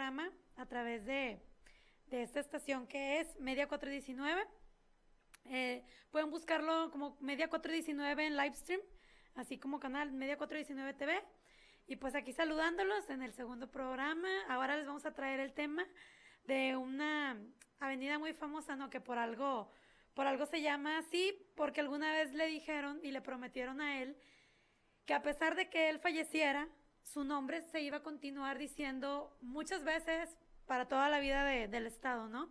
programa a través de esta estación que es Media 419. Pueden buscarlo como Media 419 en Livestream, así como canal Media 419 TV. Y pues aquí saludándolos en el segundo programa. Ahora les vamos a traer el tema de una avenida muy famosa, ¿no? Que por algo se llama así, porque alguna vez le dijeron y le prometieron a él que a pesar de que él falleciera, su nombre se iba a continuar diciendo muchas veces para toda la vida del Estado, ¿no?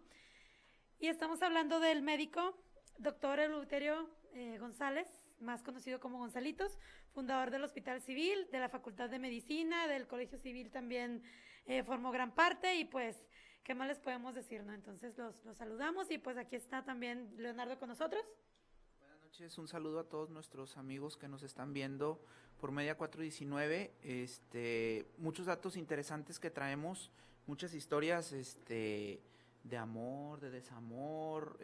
Y estamos hablando del médico, doctor Eleuterio González, más conocido como Gonzalitos, fundador del Hospital Civil, de la Facultad de Medicina, del Colegio Civil también formó gran parte y pues, ¿qué más les podemos decir, no? Entonces los saludamos y pues aquí está también Leonardo con nosotros. Buenas noches, un saludo a todos nuestros amigos que nos están viendo por Media 419. Muchos datos interesantes que traemos, muchas historias de amor, de desamor,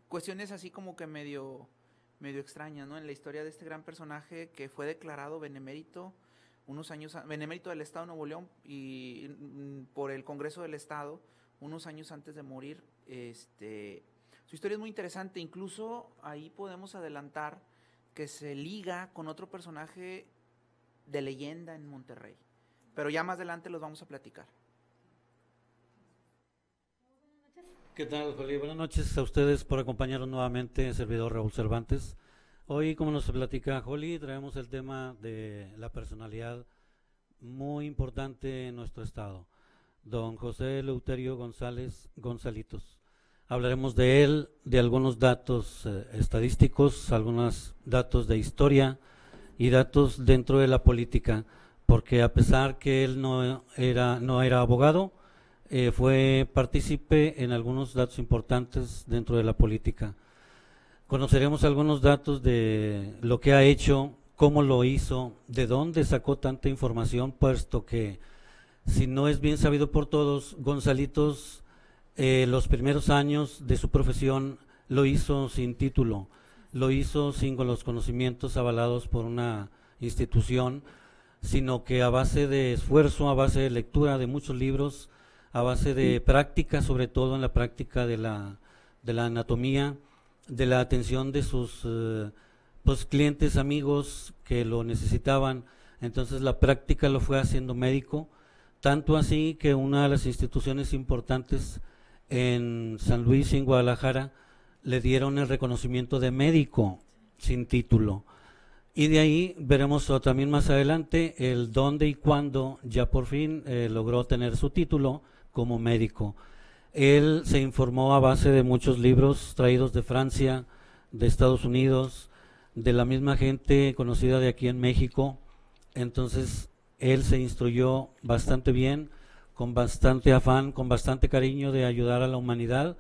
cuestiones así como que medio extrañas, ¿no? En la historia de este gran personaje que fue declarado benemérito benemérito del Estado de Nuevo León y por el Congreso del Estado unos años antes de morir. Su historia es muy interesante, incluso ahí podemos adelantar que se liga con otro personaje de leyenda en Monterrey, pero ya más adelante los vamos a platicar. ¿Qué tal, Juli? Buenas noches a ustedes por acompañarnos nuevamente, servidor Raúl Cervantes. Hoy, como nos platica Juli, traemos el tema de la personalidad muy importante en nuestro estado, don José Eleuterio González Gonzalitos. Hablaremos de él, de algunos datos estadísticos, algunos datos de historia y datos dentro de la política, porque a pesar que él no era abogado, fue partícipe en algunos datos importantes dentro de la política. Conoceremos algunos datos de lo que ha hecho, cómo lo hizo, de dónde sacó tanta información, puesto que, si no es bien sabido por todos, Gonzalitos los primeros años de su profesión lo hizo sin título, lo hizo sin los conocimientos avalados por una institución, sino que a base de esfuerzo, a base de lectura de muchos libros, a base de práctica, sobre todo en la práctica de la anatomía, de la atención de sus clientes, amigos que lo necesitaban. Entonces la práctica lo fue haciendo médico, tanto así que una de las instituciones importantes en San Luis y en Guadalajara le dieron el reconocimiento de médico sin título. Y de ahí veremos también más adelante el dónde y cuándo ya por fin logró tener su título como médico. Él se informó a base de muchos libros traídos de Francia, de Estados Unidos, de la misma gente conocida de aquí en México. Entonces él se instruyó bastante bien, con bastante afán, con bastante cariño de ayudar a la humanidad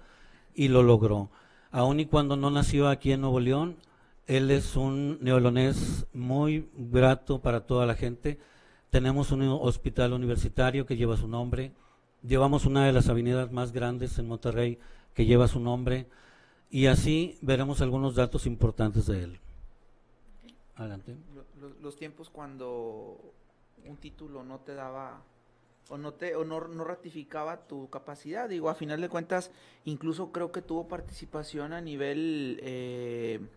y lo logró. Aun y cuando no nació aquí en Nuevo León, él es un neolonés muy grato para toda la gente. Tenemos un hospital universitario que lleva su nombre. Llevamos una de las avenidas más grandes en Monterrey que lleva su nombre. Y así veremos algunos datos importantes de él. Adelante. Los tiempos cuando un título no te daba o no ratificaba tu capacidad, digo, a final de cuentas, incluso creo que tuvo participación a nivel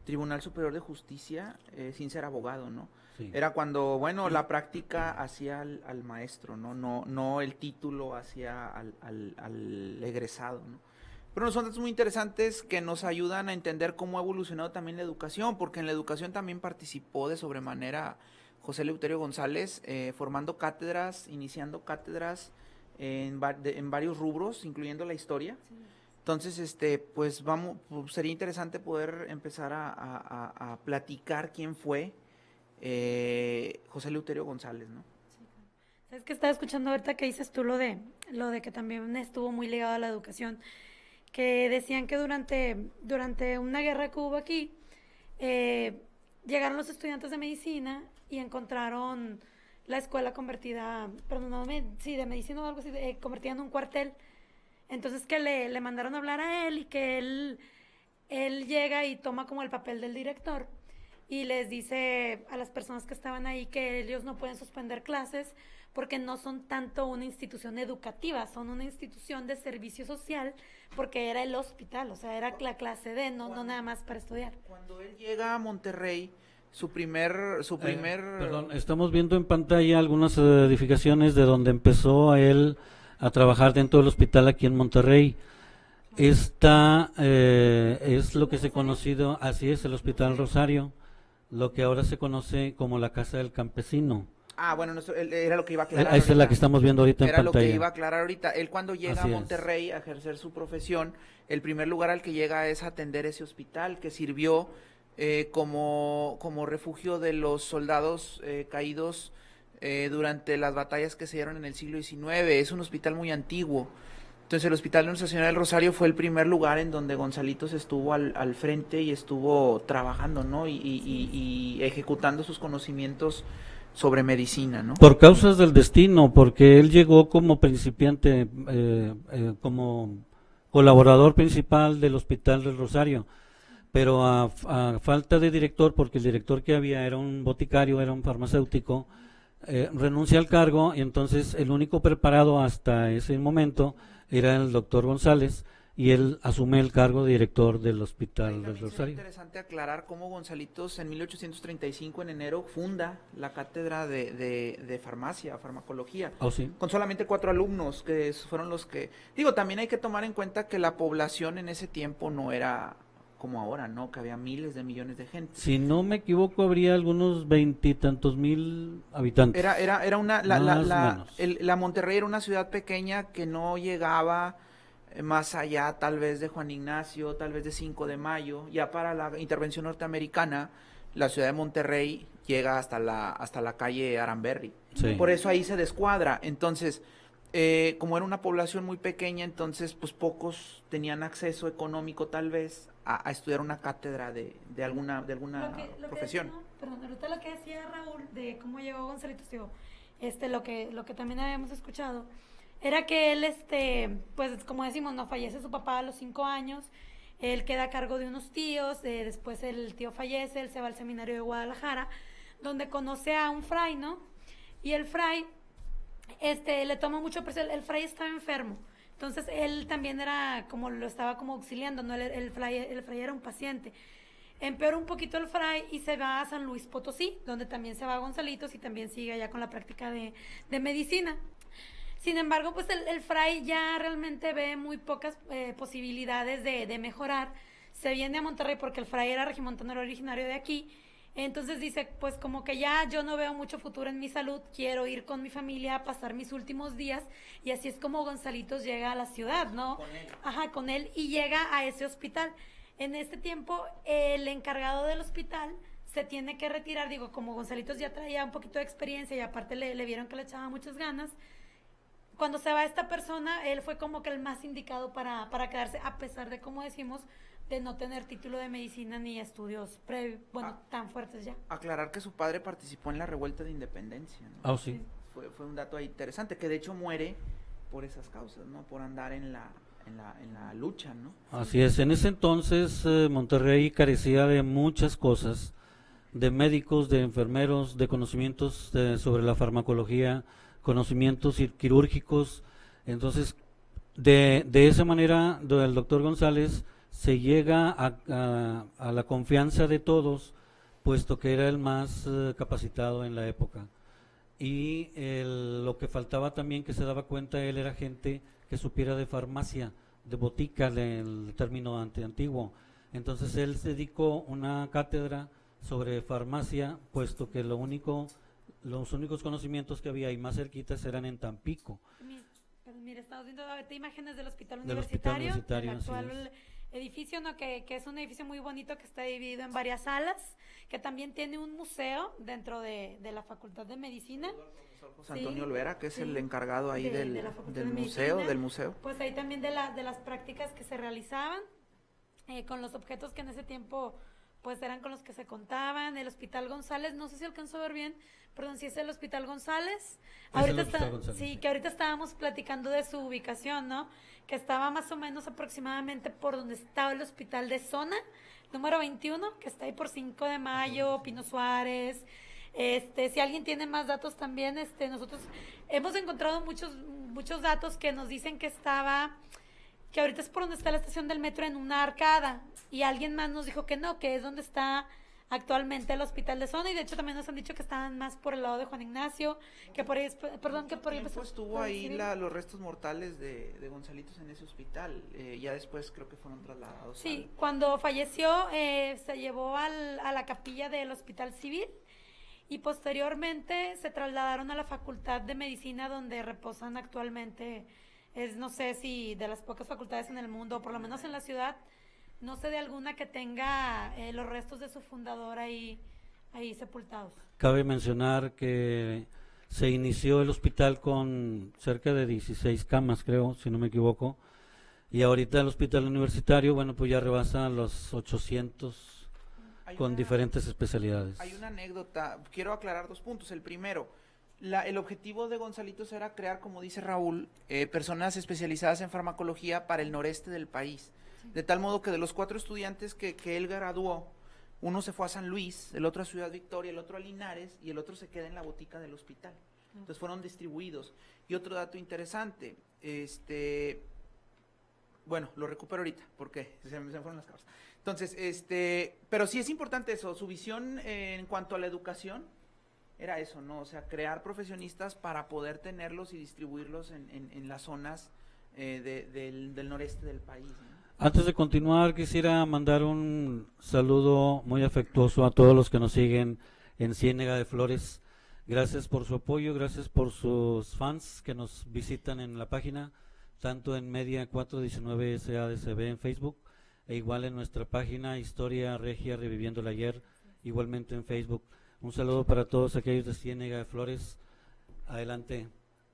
Tribunal Superior de Justicia sin ser abogado, ¿no? Sí. Era cuando, bueno, la práctica hacía al maestro, no el título hacía al egresado, ¿no? Pero son datos muy interesantes que nos ayudan a entender cómo ha evolucionado también la educación, porque en la educación también participó de sobremanera José Eleuterio González, formando cátedras, iniciando cátedras en varios rubros, incluyendo la historia. Sí. Entonces, pues sería interesante poder empezar a platicar quién fue José Eleuterio González, ¿no? Sí. Sabes que estaba escuchando ahorita que dices tú lo de que también estuvo muy ligado a la educación, que decían que durante una guerra que hubo aquí, llegaron los estudiantes de medicina y encontraron la escuela convertida, de medicina o algo así, convertida en un cuartel. Entonces que le mandaron a hablar a él y que él llega y toma como el papel del director y les dice a las personas que estaban ahí que ellos no pueden suspender clases porque no son tanto una institución educativa, son una institución de servicio social, porque era el hospital, o sea, era la clase D, no nada más para estudiar. Cuando él llega a Monterrey, su primer Perdón, estamos viendo en pantalla algunas edificaciones de donde empezó a él a trabajar dentro del hospital aquí en Monterrey. Esta es lo que se ha conocido, así es, el Hospital Rosario, lo que ahora se conoce como la Casa del Campesino. bueno, era lo que iba a aclarar. Esa es la que estamos viendo ahorita en Era pantalla. lo que iba a aclarar ahorita. Él cuando llega Así a es. Monterrey a ejercer su profesión, el primer lugar al que llega es atender ese hospital que sirvió como refugio de los soldados caídos durante las batallas que se dieron en el siglo XIX. Es un hospital muy antiguo. Entonces el Hospital de Nuestra Señora del Rosario fue el primer lugar en donde Gonzalitos estuvo al frente y estuvo trabajando, ¿no? Y ejecutando sus conocimientos sobre medicina, ¿no? Por causas del destino, porque él llegó como principiante, como colaborador principal del Hospital del Rosario, pero a falta de director, porque el director que había era un boticario, era un farmacéutico, renuncia al cargo y entonces el único preparado hasta ese momento era el doctor González y él asume el cargo de director del Hospital del Rosario. Es interesante aclarar cómo Gonzalitos en 1835 en enero funda la cátedra de farmacia, farmacología, Sí. con solamente 4 alumnos que fueron los que... Digo, también hay que tomar en cuenta que la población en ese tiempo no era como ahora, ¿no? Que había miles de millones de gente. Si no me equivoco, habría algunos 20 mil habitantes. Era una... Más La Monterrey era una ciudad pequeña que no llegaba más allá tal vez de Juan Ignacio, tal vez de 5 de Mayo. Ya para la intervención norteamericana, la ciudad de Monterrey llega hasta la calle Aranberry. Sí. Por eso ahí se descuadra. Entonces, como era una población muy pequeña, entonces pues pocos tenían acceso económico tal vez a estudiar una cátedra de alguna profesión. Ahorita lo que decía Raúl de cómo llegó Gonzalitos, digo, lo que también habíamos escuchado era que él, pues como decimos, no fallece su papá a los 5 años, él queda a cargo de unos tíos, después el tío fallece, él se va al seminario de Guadalajara, donde conoce a un fray, ¿no? Y el fray, le toma mucho aprecio, el fray estaba enfermo, entonces él también era como, lo estaba como auxiliando, ¿no? El fray era un paciente. Empeora un poquito el fray y se va a San Luis Potosí, donde también se va a Gonzalitos y también sigue allá con la práctica de medicina. Sin embargo, pues el fray ya realmente ve muy pocas posibilidades de mejorar. Se viene a Monterrey porque el fray era regimontano, era originario de aquí. Entonces dice, pues como que ya yo no veo mucho futuro en mi salud, quiero ir con mi familia a pasar mis últimos días, y así es como Gonzalitos llega a la ciudad, ¿no? Con él. Ajá, con él, y llega a ese hospital. En este tiempo, el encargado del hospital se tiene que retirar, digo, como Gonzalitos ya traía un poquito de experiencia y aparte le vieron que le echaba muchas ganas. Cuando se va esta persona, él fue como que el más indicado para quedarse, a pesar de, como decimos, de no tener título de medicina ni estudios tan fuertes ya. Aclarar que su padre participó en la revuelta de independencia, ¿no? Sí. Fue un dato ahí interesante, que de hecho muere por esas causas, ¿no? Por andar en la lucha, ¿no? Así es, en ese entonces Monterrey carecía de muchas cosas, de médicos, de enfermeros, de conocimientos sobre la farmacología, conocimientos quirúrgicos. Entonces, de esa manera, el doctor González se llega a la confianza de todos, puesto que era el más capacitado en la época. Y lo que faltaba también, que se daba cuenta él, era gente que supiera de farmacia, de botica, del término antiguo. Entonces él se dedicó una cátedra sobre farmacia, puesto que los únicos conocimientos que había y más cerquitas eran en Tampico. Mira, estamos viendo ahorita imágenes del hospital Del universitario, hospital el universitario, actual edificio, ¿no? que es un edificio muy bonito que está dividido en varias salas, que también tiene un museo dentro de la Facultad de Medicina. José Antonio Olvera, que es el encargado ahí de del la Facultad del de museo, Medicina. del museo. Pues ahí también de las prácticas que se realizaban, con los objetos que en ese tiempo pues eran con los que se contaban. El Hospital González, no sé si alcanzó a ver bien, perdón, si es el Hospital González. Sí, que ahorita estábamos platicando de su ubicación, ¿no? Que estaba más o menos aproximadamente por donde estaba el hospital de zona, número 21, que está ahí por 5 de Mayo, Pino Suárez, Si alguien tiene más datos también, nosotros hemos encontrado muchos datos que nos dicen que ahorita es por donde está la estación del metro en una arcada, y alguien más nos dijo que no, que es donde está actualmente el hospital de zona, y de hecho también nos han dicho que estaban más por el lado de Juan Ignacio, que por ahí, perdón, que por ahí estuvo ahí los restos mortales de Gonzalitos en ese hospital, ya después creo que fueron trasladados. Sí, cuando falleció se llevó a la capilla del Hospital Civil, y posteriormente se trasladaron a la Facultad de Medicina, donde reposan actualmente. No sé si de las pocas facultades en el mundo, o por lo menos en la ciudad, no sé de alguna que tenga los restos de su fundador ahí sepultados. Cabe mencionar que se inició el hospital con cerca de 16 camas, creo, si no me equivoco, y ahorita el hospital universitario, bueno, pues ya rebasa los 800 con diferentes especialidades. Hay una anécdota, quiero aclarar 2 puntos. El primero, el objetivo de Gonzalitos era crear, como dice Raúl, personas especializadas en farmacología para el noreste del país. De tal modo que de los 4 estudiantes que él graduó, uno se fue a San Luis, el otro a Ciudad Victoria, el otro a Linares, y el otro se queda en la botica del hospital. Entonces fueron distribuidos. Y otro dato interesante, bueno, lo recupero ahorita, porque se me fueron las cabras. Entonces, pero sí es importante eso, su visión en cuanto a la educación era eso, ¿no? O sea, crear profesionistas para poder tenerlos y distribuirlos en las zonas del noreste del país, ¿no? Antes de continuar, quisiera mandar un saludo muy afectuoso a todos los que nos siguen en Ciénega de Flores. Gracias por su apoyo, gracias por sus fans que nos visitan en la página, tanto en Media 419 SADCB en Facebook, e igual en nuestra página Historia Regia Reviviendo el Ayer, igualmente en Facebook. Un saludo para todos aquellos de Ciénega de Flores. Adelante,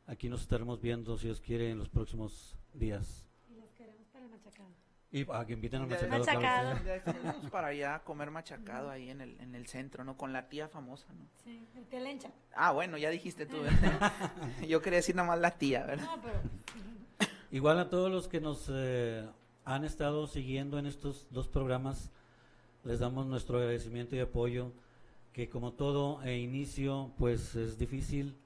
aquí nos estaremos viendo, si Dios quiere, en los próximos días. Y los queremos para el machacado. Y a que inviten al machacado. Machacado. Para allá a comer machacado ahí en el centro, ¿no? Con la tía famosa, ¿no? Sí, el tía Lencha. Ah, bueno, ya dijiste tú, ¿verdad? Yo quería decir nada más la tía, ¿verdad? No, pero... Igual a todos los que nos han estado siguiendo en estos 2 programas, les damos nuestro agradecimiento y apoyo, que como todo inicio, pues es difícil.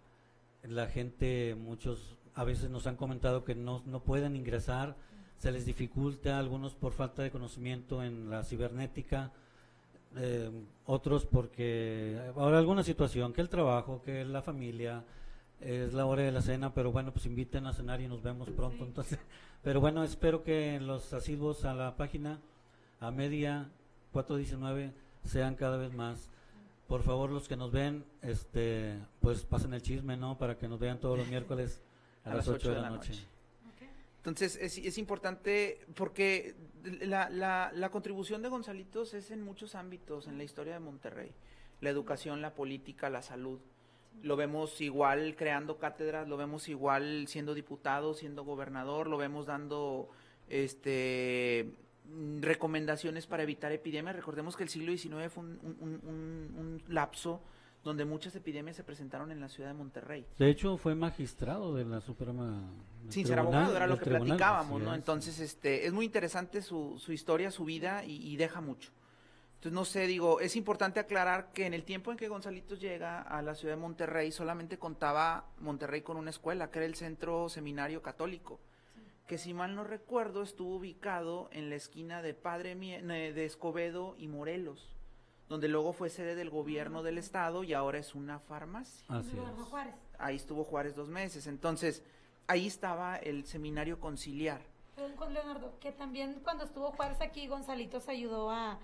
La gente, muchos a veces nos han comentado que no pueden ingresar, se les dificulta, algunos por falta de conocimiento en la cibernética, otros porque ahora alguna situación, que el trabajo, que la familia, es la hora de la cena, pero bueno, pues inviten a cenar y nos vemos pronto. Sí. Entonces, pero bueno, espero que los asiduos a la página, a Media 419, sean cada vez más. Por favor, los que nos ven, pues pasen el chisme, ¿no? Para que nos vean todos los miércoles a las 8 de la noche. Okay. Entonces, es importante porque la contribución de Gonzalitos es en muchos ámbitos en la historia de Monterrey. La educación, la política, la salud. Lo vemos igual creando cátedras, lo vemos igual siendo diputado, siendo gobernador, lo vemos dando recomendaciones para evitar epidemias. Recordemos que el siglo XIX fue un lapso donde muchas epidemias se presentaron en la ciudad de Monterrey. De hecho, fue magistrado de la Suprema. Sin ser abogado, era lo que platicábamos, ¿no? Entonces, es muy interesante su historia, su vida, y deja mucho. Entonces, no sé, digo, es importante aclarar que en el tiempo en que Gonzalitos llega a la ciudad de Monterrey, solamente contaba Monterrey con una escuela, que era el Centro Seminario Católico, que si mal no recuerdo estuvo ubicado en la esquina de de Escobedo y Morelos, donde luego fue sede del gobierno del estado y ahora es una farmacia. Así es. Juárez. Ahí estuvo Juárez 2 meses, entonces ahí estaba el seminario conciliar. Con Leonardo, que también cuando estuvo Juárez aquí, Gonzalitos ayudó a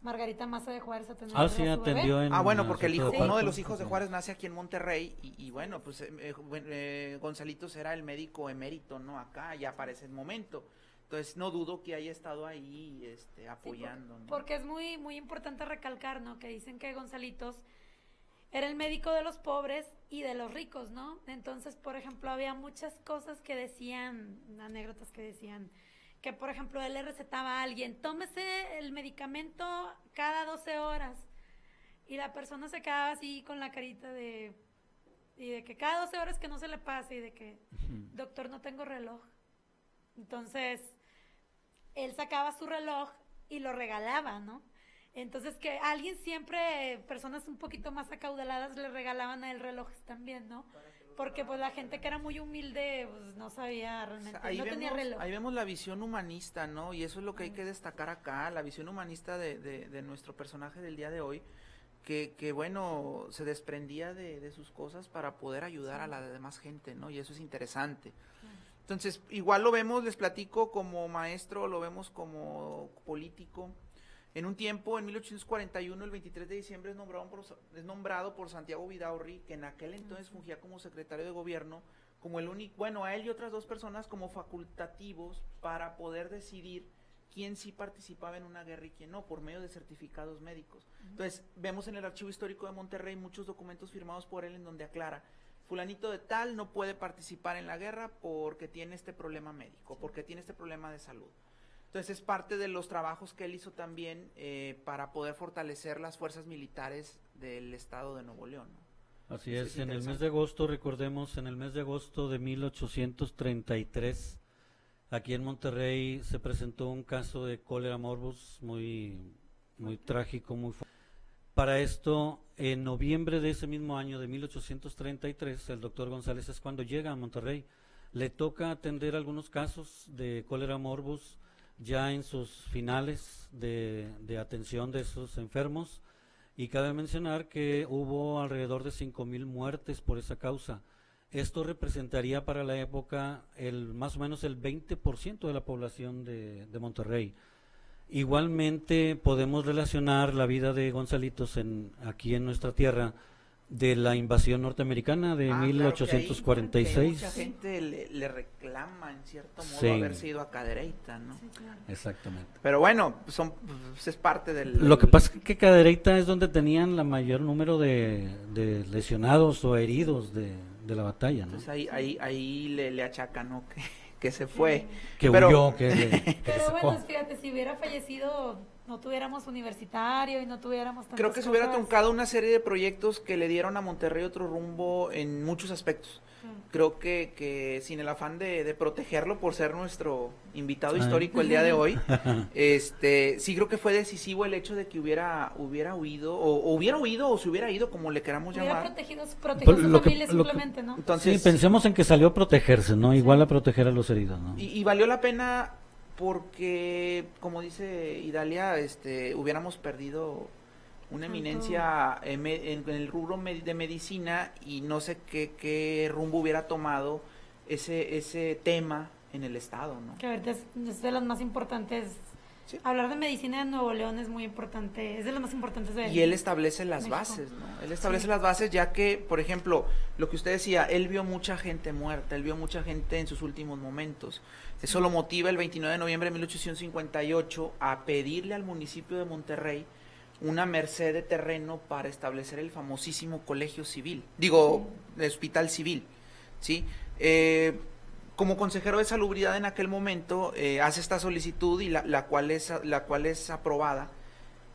Margarita Maza de Juárez a tener sí, atendió en... bueno, porque uno de los hijos de Juárez nace aquí en Monterrey y bueno, pues Gonzalitos era el médico emérito, ¿no? Acá ya para ese momento. Entonces no dudo que haya estado ahí apoyando, ¿no? Porque es muy muy importante recalcar, ¿no? Que dicen que Gonzalitos era el médico de los pobres y de los ricos, ¿no? Entonces, por ejemplo, había muchas cosas que decían, anécdotas que decían, que por ejemplo él le recetaba a alguien, tómese el medicamento cada 12 horas, y la persona se quedaba así con la carita de que cada 12 horas que no se le pase, y de que, doctor, no tengo reloj. Entonces él sacaba su reloj y lo regalaba, ¿no? Entonces que alguien siempre, personas un poquito más acaudaladas le regalaban a él relojes también, ¿no? Porque pues la gente que era muy humilde pues no sabía realmente, Ahí no tenía reloj. ahí vemos la visión humanista, ¿no? Y eso es lo que hay que destacar acá, la visión humanista de nuestro personaje del día de hoy, que bueno, se desprendía de sus cosas para poder ayudar a la demás gente, ¿no? Y eso es interesante. Entonces, igual lo vemos, les platico, como maestro, lo vemos como político. En un tiempo, en 1841, el 23 de diciembre, es nombrado por Santiago Vidaurri, que en aquel entonces fungía como secretario de gobierno, como el único, bueno, a él y otras 2 personas como facultativos para poder decidir quién sí participaba en una guerra y quién no, por medio de certificados médicos. Entonces, vemos en el Archivo Histórico de Monterrey muchos documentos firmados por él en donde aclara: fulanito de tal no puede participar en la guerra porque tiene este problema médico, porque tiene este problema de salud. Entonces es parte de los trabajos que él hizo también para poder fortalecer las fuerzas militares del estado de Nuevo León, ¿no? Así es, en el mes de agosto, recordemos, en el mes de agosto de 1833, aquí en Monterrey se presentó un caso de cólera morbus muy trágico, muy fuerte. Para esto, en noviembre de ese mismo año de 1833, el doctor González es cuando llega a Monterrey. Le toca atender algunos casos de cólera morbus ya en sus finales de atención de esos enfermos, y cabe mencionar que hubo alrededor de 5,000 muertes por esa causa. Esto representaría para la época más o menos el 20% de la población de Monterrey. Igualmente podemos relacionar la vida de Gonzalitos aquí en nuestra tierra de la invasión norteamericana de 1846. Claro, mucha gente le reclama en cierto modo haber sido a Cadereyta, ¿no? Sí, claro. Exactamente. Pero bueno, es parte del... Lo que pasa es que Cadereyta es donde tenían la mayor número de lesionados o heridos de la batalla, ¿no? Entonces ahí le achaca, ¿no? Que se fue. Que huyó, Pero bueno, fíjate, si hubiera fallecido, no tuviéramos universitario y no tuviéramos tantas Creo que se hubiera truncado una serie de proyectos que le dieron a Monterrey otro rumbo en muchos aspectos. Creo que sin el afán de protegerlo por ser nuestro invitado histórico el día de hoy, sí creo que fue decisivo el hecho de que hubiera huido, o se hubiera ido, como le queramos llamar. Protegido su familia simplemente, ¿no? Entonces, sí, pensemos en que salió a protegerse, ¿no? Igual a proteger a los heridos, ¿no? Y valió la pena porque, como dice Idalia, hubiéramos perdido una eminencia en el rubro de medicina, y no sé qué rumbo hubiera tomado ese tema en el estado, ¿no? Que ahorita es de las más importantes. Sí. Hablar de medicina en Nuevo León es muy importante, es de las más importantes de Y él establece las bases, ¿no? Él establece las bases, ya que, por ejemplo, lo que usted decía, él vio mucha gente muerta, él vio mucha gente en sus últimos momentos. Eso lo motiva el 29 de noviembre de 1858 a pedirle al municipio de Monterrey una merced de terreno para establecer el famosísimo colegio civil, hospital civil, ¿sí? Como consejero de salubridad en aquel momento hace esta solicitud, y la cual es aprobada,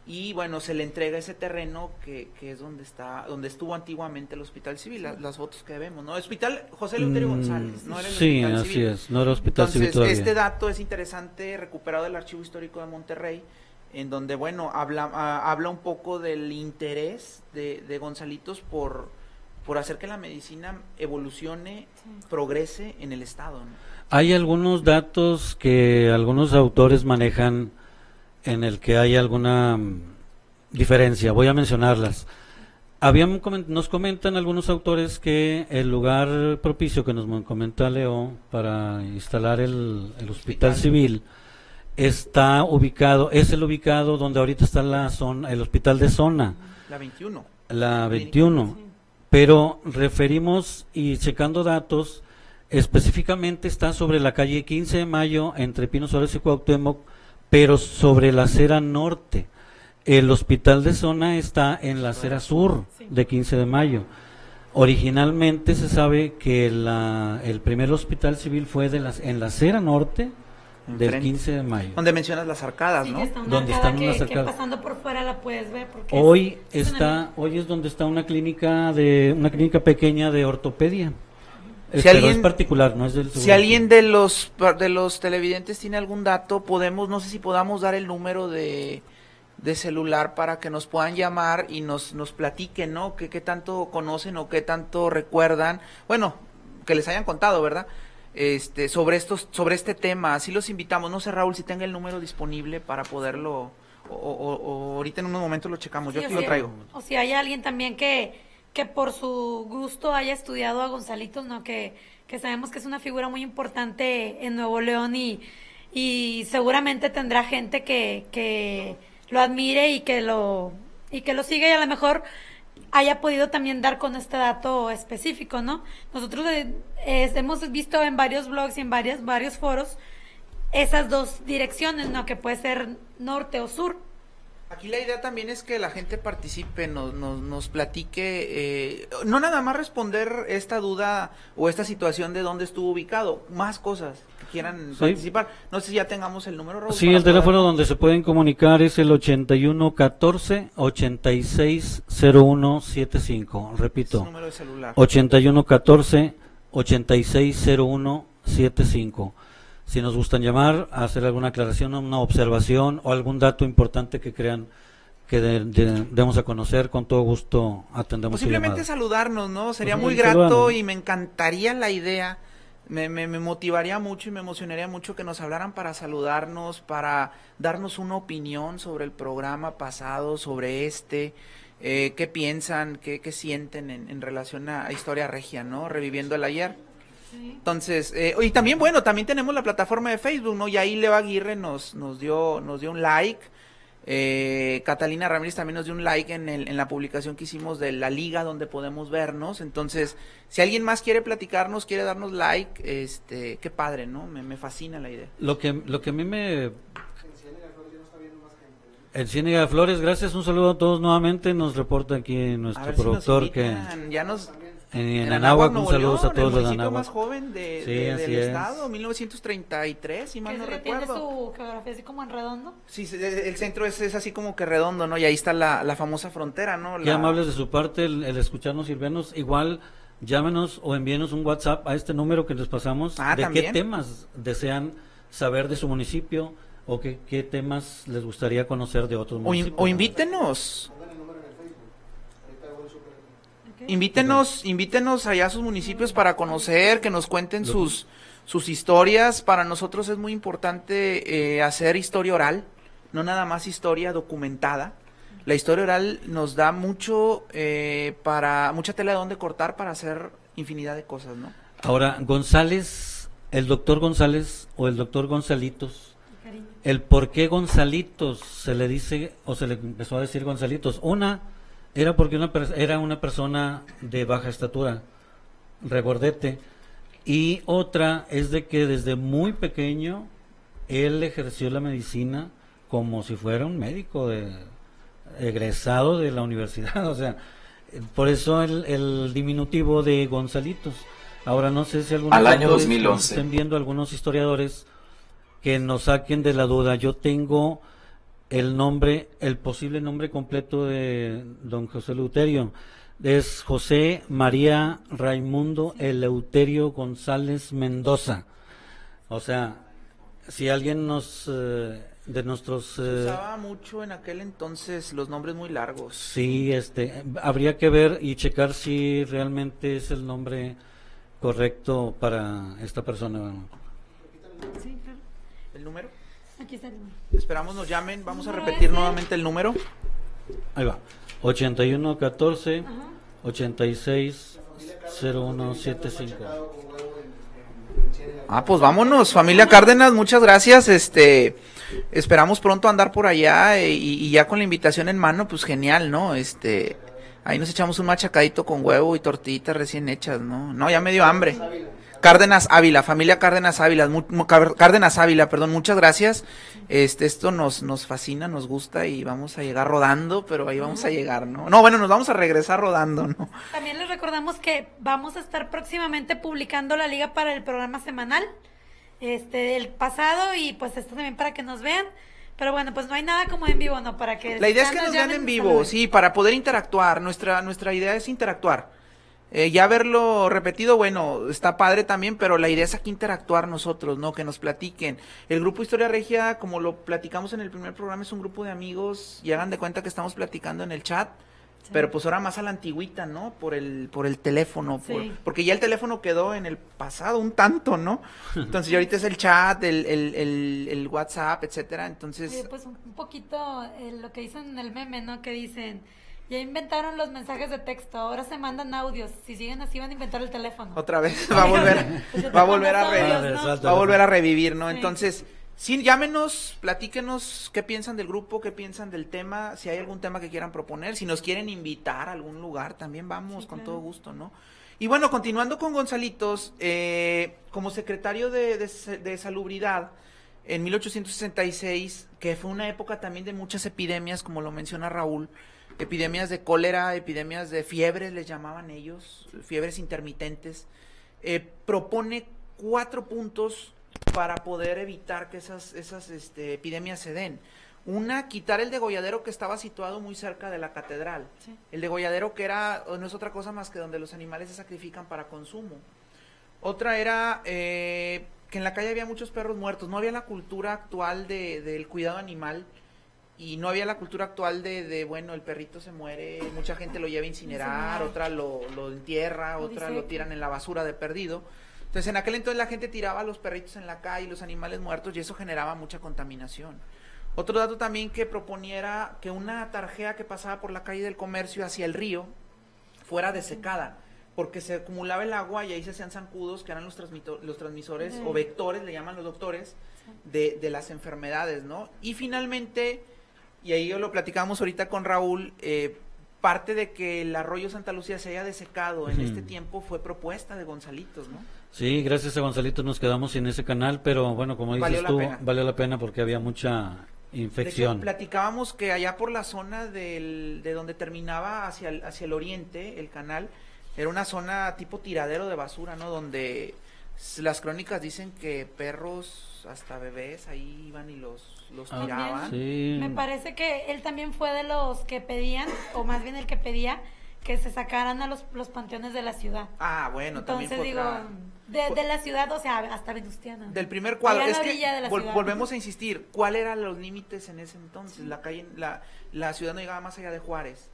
y bueno, se le entrega ese terreno que es donde estuvo antiguamente el hospital civil, las fotos que vemos, ¿no? Hospital José Eleuterio González, no era el hospital civil. Sí, así es, no era hospital civil todavía. Este dato es interesante, recuperado del Archivo Histórico de Monterrey, en donde, bueno, habla un poco del interés de Gonzalitos por hacer que la medicina evolucione, progrese en el estado, ¿no? Hay algunos datos que algunos autores manejan en el que hay alguna diferencia, voy a mencionarlas. Nos comentan algunos autores que el lugar propicio que nos comenta Leo para instalar el hospital civil está ubicado, es el ubicado donde ahorita está el hospital de zona. La 21. La 21. Pero referimos, y checando datos, específicamente está sobre la calle 15 de Mayo, entre Pino Suárez y Cuauhtémoc, pero sobre la acera norte. El hospital de zona está en la acera sur de 15 de Mayo. Originalmente se sabe que el primer hospital civil fue en la acera norte del 15 de Mayo. Donde mencionas las arcadas, ¿no? Donde están unas arcadas. Que pasando por fuera la puedes ver. Porque hoy es donde está una clínica pequeña de ortopedia. Pero es particular, no es del seguro. Si alguien de los televidentes tiene algún dato, no sé si podamos dar el número de de celular para que nos puedan llamar y nos platiquen, ¿no? ¿Qué tanto conocen o qué tanto recuerdan? Bueno, que les hayan contado, ¿verdad? Sobre este tema. Así los invitamos. No sé, Raúl, si tenga el número disponible para poderlo, o ahorita en unos momentos lo checamos. Yo aquí lo traigo. O si hay alguien también que por su gusto haya estudiado a Gonzalitos, ¿no? Que sabemos que es una figura muy importante en Nuevo León y seguramente tendrá gente que lo admire y que lo siga, y a lo mejor haya podido también dar con este dato específico, ¿no? Nosotros hemos visto en varios blogs y en varios foros esas dos direcciones, ¿no? Que puede ser norte o sur. Aquí la idea también es que la gente participe, nos platique, no nada más responder esta duda o esta situación de dónde estuvo ubicado, más cosas que quieran participar. No sé si ya tengamos el número, Raúl. Sí, el teléfono donde se pueden comunicar es el 8114-860175. Repito, es número de celular. 8114-860175. Si nos gustan llamar, hacer alguna aclaración, una observación o algún dato importante que crean que demos a conocer, con todo gusto atendemos. Pues simplemente saludarnos, ¿no? Sería muy grato y me encantaría la idea, me motivaría mucho y me emocionaría mucho que nos hablaran para saludarnos, para darnos una opinión sobre el programa pasado, sobre qué piensan, qué sienten en relación a Historia Regia, ¿no? Reviviendo el ayer. Entonces, y también, bueno, también tenemos la plataforma de Facebook, ¿no? Y ahí Leo Aguirre nos dio un like, Catalina Ramírez también nos dio un like en la publicación que hicimos de la liga donde podemos vernos. Entonces, si alguien más quiere platicarnos, quiere darnos like, qué padre, ¿no? Me fascina la idea. Lo que a mí el Ciénega de Flores, gracias, un saludo a todos nuevamente, nos reporta aquí nuestro productor que ya nos... En Anáhuac, un saludo a todos los de Anáhuac. Más joven del estado, 1933, si mal no recuerdo. ¿Tiene su geografía así como en redondo? Sí, el centro es así como que redondo, ¿no? Y ahí está la famosa frontera, ¿no? Qué amables de su parte el escucharnos y vernos. Igual, llámenos o envíenos un WhatsApp a este número que les pasamos. ¿De también? qué temas desean saber de su municipio o qué temas les gustaría conocer de otros municipios? O invítenos. Invítenos allá a sus municipios para conocer, que nos cuenten sus historias. Para nosotros es muy importante hacer historia oral, no nada más historia documentada. La historia oral nos da mucha tela de donde cortar para hacer infinidad de cosas, ¿no? Ahora, González, el doctor González o el doctor Gonzalitos, el por qué Gonzalitos se le dice o se le empezó a decir Gonzalitos. Era porque era una persona de baja estatura, regordete, y otra es de que desde muy pequeño él ejerció la medicina como si fuera un médico egresado de la universidad, o sea, por eso el diminutivo de Gonzalitos. Ahora no sé si al año 2011 estén viendo algunos historiadores que nos saquen de la duda. Yo tengo el posible nombre completo de don José Eleuterio. Es José María Raimundo Eleuterio González Mendoza. O sea, si alguien de nuestros... Se usaba mucho en aquel entonces los nombres muy largos. Sí, habría que ver y checar si realmente es el nombre correcto para esta persona. Sí, claro. ¿El número? Aquí está el número. Esperamos nos llamen, vamos a repetir nuevamente el número. Ahí va, 8114 860175. Pues vámonos, familia Cárdenas, muchas gracias. Esperamos pronto andar por allá y ya con la invitación en mano, pues genial, ¿no? Ahí nos echamos un machacadito con huevo y tortillitas recién hechas, ¿no? No, ya me dio hambre. Cárdenas Ávila, familia Cárdenas Ávila, perdón, muchas gracias. Esto nos fascina, nos gusta y vamos a llegar rodando, pero ahí vamos a llegar, ¿no? No, bueno, nos vamos a regresar rodando, ¿no? También les recordamos que vamos a estar próximamente publicando la liga para el programa semanal, el pasado, y pues esto también para que nos vean. Pero bueno, pues no hay nada como en vivo, ¿no? La idea es que nos vean en vivo, sí, para poder interactuar. Nuestra idea es interactuar. Ya verlo repetido, bueno, está padre también, pero la idea es aquí interactuar nosotros, ¿no? Que nos platiquen. El grupo Historia Regia, como lo platicamos en el primer programa, es un grupo de amigos y hagan de cuenta que estamos platicando en el chat, pero pues ahora más a la antigüita, ¿no? Por el teléfono, Sí. porque ya el teléfono quedó en el pasado un tanto, ¿no? Entonces ya ahorita es el chat, el WhatsApp, etcétera, entonces... Oye, pues un poquito lo que dicen en el meme, ¿no? Que dicen, ya inventaron los mensajes de texto, ahora se mandan audios. Si siguen así van a inventar el teléfono. Otra vez va a volver, Pues ya te va a volver a mandas revivir, audios, ¿no? va a volver a revivir, ¿no? Sí. Entonces, sí, llámenos, platíquenos qué piensan del grupo, qué piensan del tema, si hay algún tema que quieran proponer, si nos quieren invitar a algún lugar, también vamos Sí, con claro. todo gusto, ¿no? Y bueno, continuando con Gonzalitos, como secretario de Salubridad en 1866, que fue una época también de muchas epidemias, como lo menciona Raúl, epidemias de cólera, epidemias de fiebres, les llamaban ellos, fiebres intermitentes, propone 4 puntos para poder evitar que esas epidemias se den. Una, quitar el degolladero que estaba situado muy cerca de la catedral. Sí. El degolladero que no es otra cosa más que donde los animales se sacrifican para consumo. Otra era que en la calle había muchos perros muertos. No había la cultura actual del cuidado animal y no había la cultura actual bueno, el perrito se muere, mucha gente lo lleva a incinerar, otra lo entierra, otra lo tiran en la basura de perdido. Entonces en aquel entonces la gente tiraba a los perritos en la calle, los animales muertos, y eso generaba mucha contaminación. Otro dato también que proponía era que una tarjea que pasaba por la calle del Comercio hacia el río fuera desecada, porque se acumulaba el agua y ahí se hacían zancudos, que eran los transmisores o vectores, le llaman los doctores, de las enfermedades, ¿no? Y finalmente, y ahí lo platicamos ahorita con Raúl, parte de que el arroyo Santa Lucía se haya desecado en este tiempo fue propuesta de Gonzalitos, ¿no? Sí, gracias a Gonzalito nos quedamos sin ese canal, pero bueno, como dices tú, valió la pena porque había mucha infección. De hecho, platicábamos que allá por la zona de donde terminaba hacia el oriente, el canal, era una zona tipo tiradero de basura, ¿no? Donde las crónicas dicen que perros, hasta bebés, ahí iban y los tiraban. Sí. Me parece que él también fue de los que pedían, o más bien el que pedía, que se sacaran a los panteones de la ciudad. Ah, bueno, Entonces también fue digo, de la ciudad, o sea, hasta Venustiana. del primer cuadro. Allá en Es la que orilla de la ciudad. volvemos a insistir, ¿cuáles eran los límites en ese entonces? La calle, la ciudad no llegaba más allá de Juárez,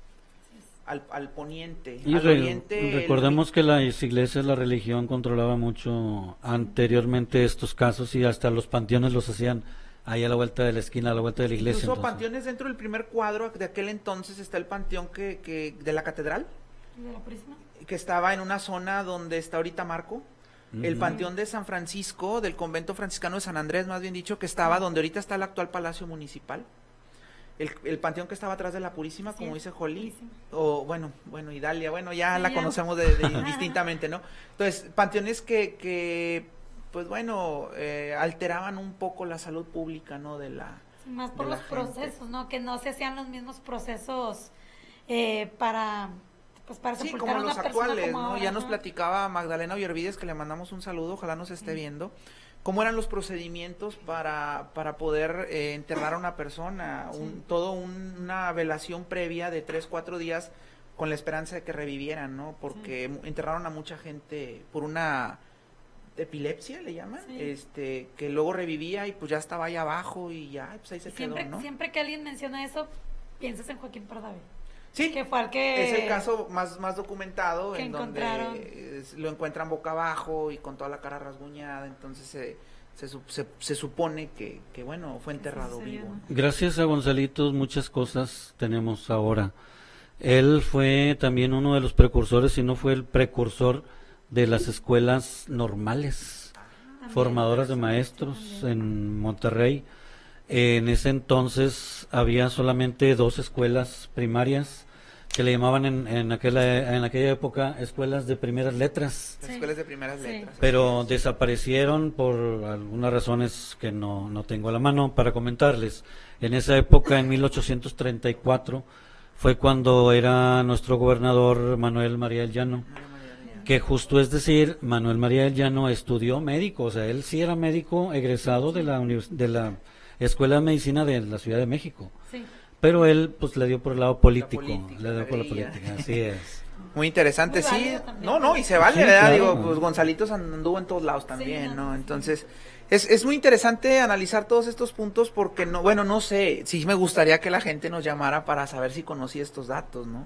al poniente, Y al oriente. recordemos que las iglesias, la religión controlaba mucho anteriormente estos casos y hasta los panteones los hacían ahí a la vuelta de la esquina, a la vuelta de la iglesia. Incluso entonces. panteones dentro del primer cuadro de aquel entonces está el panteón de la catedral, ¿De la Purísima? que estaba en una zona donde está ahorita Marco. El panteón de San Francisco, del convento franciscano de San Andrés, más bien dicho, que estaba donde ahorita está el actual Palacio Municipal. El panteón que estaba atrás de la Purísima, Sí, como dice Holly, Purísima. o bueno, Idalia, bueno, ya Sí, la ya. conocemos distintamente, ¿no? Entonces, panteones que pues bueno, alteraban un poco la salud pública, ¿no? Más por de la los gente. procesos, ¿no? Que no se hacían los mismos procesos para Sí, sepultar como a una los persona actuales, como ¿no? ahora, Ya nos platicaba Magdalena Ollervides, que le mandamos un saludo, ojalá nos esté viendo, cómo eran los procedimientos para poder enterrar a una persona, una velación previa de 3-4 días con la esperanza de que revivieran, ¿no? Porque enterraron a mucha gente por una epilepsia, le llaman, que luego revivía y pues ya estaba ahí abajo y ya, pues ahí se siempre, quedó, ¿no? Siempre que alguien menciona eso, piensas en Joaquín Pardavé. Sí, Que fue el que... es el caso más documentado que en encontraron. donde lo encuentran boca abajo y con toda la cara rasguñada, entonces se supone que bueno, fue enterrado sucedió, vivo. ¿no? Gracias a Gonzalitos muchas cosas tenemos ahora. Él fue también uno de los precursores, si no fue el precursor de las escuelas normales, También. formadoras de maestros en Monterrey. En ese entonces había solamente 2 escuelas primarias que le llamaban en aquella época escuelas de primeras letras, Las Sí. escuelas de primeras Sí. letras. pero desaparecieron por algunas razones que no tengo a la mano para comentarles. En esa época, en 1834, fue cuando era nuestro gobernador Manuel María del Llano, que justo es decir, Manuel María del Llano estudió médico, o sea, él sí era médico egresado de la Escuela de Medicina de la Ciudad de México, Sí. pero él pues le dio por el lado político, política, le dio por la la veía. política, así es. Muy interesante, Muy sí. válido también. No, no, y se vale, Sí, ¿verdad? claro. Digo, pues Gonzalitos anduvo en todos lados también, Sí, ¿no? sí. Entonces, es muy interesante analizar todos estos puntos porque, no, bueno, no sé, sí me gustaría que la gente nos llamara para saber si conocía estos datos, ¿no?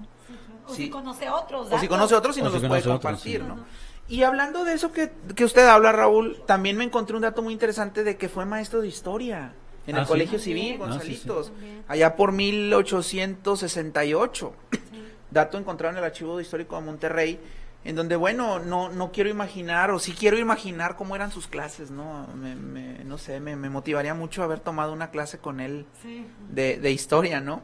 O Sí. si conoce otros O datos. si conoce otros y O nos si los puede conoce otros, compartir, sí. ¿no? Y hablando de eso que usted habla, Raúl, también me encontré un dato muy interesante de que fue maestro de historia en el ¿sí? Colegio También. Civil, Ah, sí, sí. Gonzalitos, También. allá por 1868. Sí. Dato encontrado en el Archivo Histórico de Monterrey, en donde, bueno, no quiero imaginar, o sí quiero imaginar cómo eran sus clases, ¿no? No sé, me motivaría mucho haber tomado una clase con él Sí. de historia, ¿no?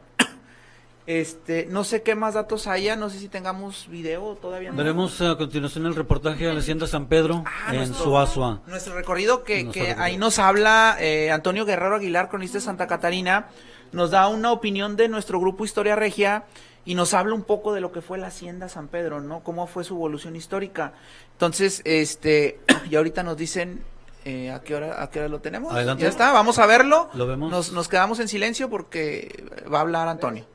No sé qué más datos haya, no sé si tengamos video todavía. No. Veremos a continuación el reportaje de la Hacienda San Pedro en nuestro- Suazua. Nuestro recorrido que Nuestro recorrido. ahí nos habla Antonio Guerrero Aguilar, cronista de Santa Catarina, nos da una opinión de nuestro grupo Historia Regia y nos habla un poco de lo que fue la Hacienda San Pedro, ¿no? Cómo fue su evolución histórica. Entonces, y ahorita nos dicen ¿a qué hora lo tenemos? Adelante. Ya está, vamos a verlo. Lo vemos. Nos quedamos en silencio porque va a hablar Antonio.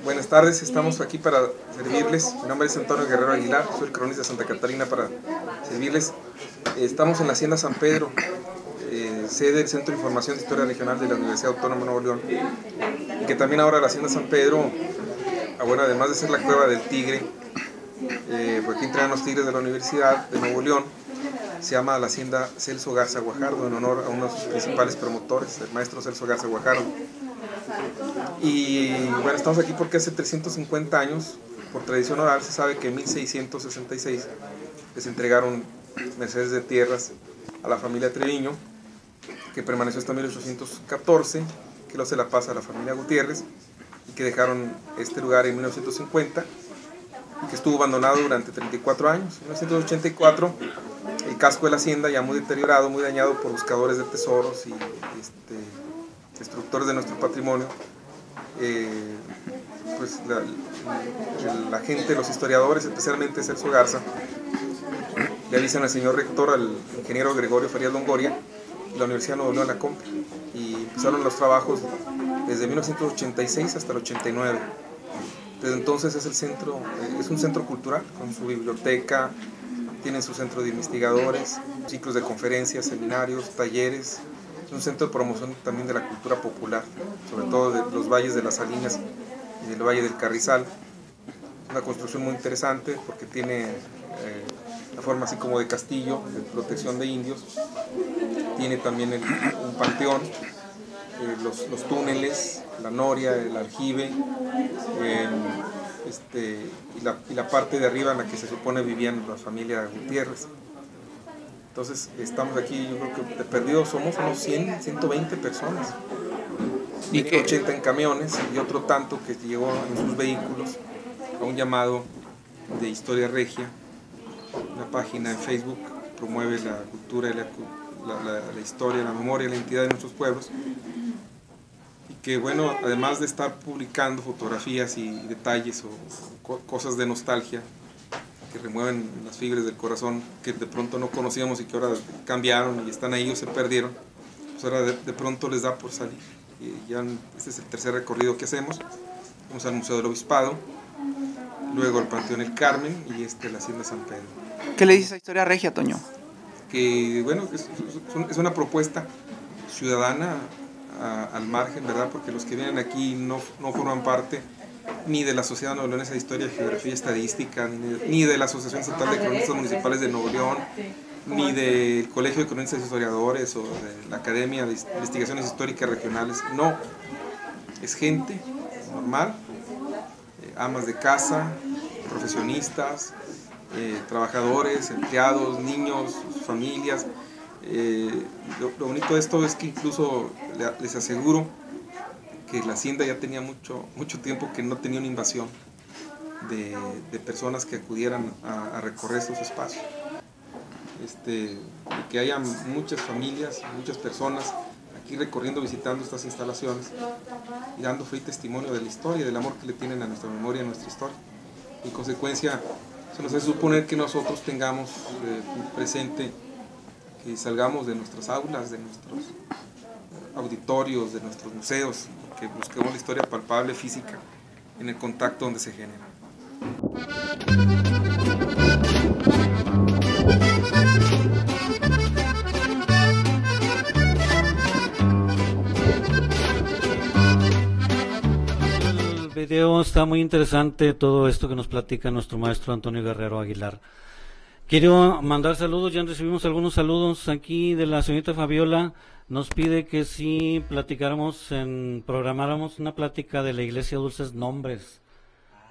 Buenas tardes, estamos aquí para servirles. Mi nombre es Antonio Guerrero Aguilar, soy el cronista de Santa Catarina para servirles. Estamos en la Hacienda San Pedro, sede del Centro de Información de Historia Regional de la Universidad Autónoma de Nuevo León. Y que también ahora la Hacienda San Pedro, bueno, además de ser la cueva del tigre, porque aquí entrenan los tigres de la Universidad de Nuevo León, se llama la Hacienda Celso Garza Guajardo, en honor a uno de sus principales promotores, el maestro Celso Garza Guajardo. Y bueno, estamos aquí porque hace 350 años, por tradición oral, se sabe que en 1666 les entregaron mercedes de tierras a la familia Treviño, que permaneció hasta 1814, que luego se la pasa a la familia Gutiérrez, y que dejaron este lugar en 1950, y que estuvo abandonado durante 34 años. En 1984, el casco de la hacienda, ya muy deteriorado, muy dañado por buscadores de tesoros y destructores de nuestro patrimonio, pues la gente, los historiadores, especialmente Celso Garza, le avisan al señor rector, al ingeniero Gregorio Farías Longoria, y la Universidad de Nuevo León la compra. Y empezaron los trabajos desde 1986 hasta el 89. Desde entonces es un centro cultural con su biblioteca, tienen su centro de investigadores, ciclos de conferencias, seminarios, talleres. Es un centro de promoción también de la cultura popular, sobre todo de los valles de las Salinas y del Valle del Carrizal. Es una construcción muy interesante porque tiene la forma así como de castillo, de protección de indios. Tiene también un panteón, los túneles, la noria, el aljibe, y la parte de arriba en la que se supone vivían la familia Gutiérrez. Entonces estamos aquí, yo creo que de perdido somos unos 100, 120 personas. Y 80 en camiones y otro tanto que llegó en sus vehículos a un llamado de Historia Regia, una página en Facebook que promueve la cultura, la historia, la memoria, la identidad de nuestros pueblos. Y que bueno, además de estar publicando fotografías y detalles o cosas de nostalgia, que remueven las fibras del corazón que de pronto no conocíamos y que ahora cambiaron y están ahí o se perdieron, pues ahora de pronto les da por salir. Y ya este es el tercer recorrido que hacemos. Vamos al Museo del Obispado, luego al Panteón El Carmen y la Hacienda San Pedro. ¿Qué le dice a Historia Regia, Toño? Que bueno, es una propuesta ciudadana al margen, ¿verdad? Porque los que vienen aquí no forman parte ni de la Sociedad Nuevoleonesa de Historia, Geografía y Estadística, ni de la Asociación Estatal de Cronistas Municipales de Nuevo León, ni del Colegio de Cronistas Historiadores o de la Academia de Investigaciones Históricas Regionales. No, es gente normal, amas de casa, profesionistas, trabajadores, empleados, niños, familias. Lo bonito de esto es que incluso les aseguro que la hacienda ya tenía mucho tiempo que no tenía una invasión de personas que acudieran a recorrer esos espacios. Y que haya muchas familias, muchas personas aquí recorriendo, visitando estas instalaciones y dando fe y testimonio de la historia, del amor que le tienen a nuestra memoria, a nuestra historia. En consecuencia, Se nos hace suponer que nosotros tengamos presente, que salgamos de nuestras aulas, de nuestros auditorios, de nuestros museos, que busquemos la historia palpable, física, en el contacto donde se genera. El video está muy interesante, todo esto que nos platica nuestro maestro Antonio Guerrero Aguilar. Quiero mandar saludos, ya recibimos algunos saludos aquí de la señorita Fabiola. Nos pide que si programáramos una plática de la Iglesia Dulces Nombres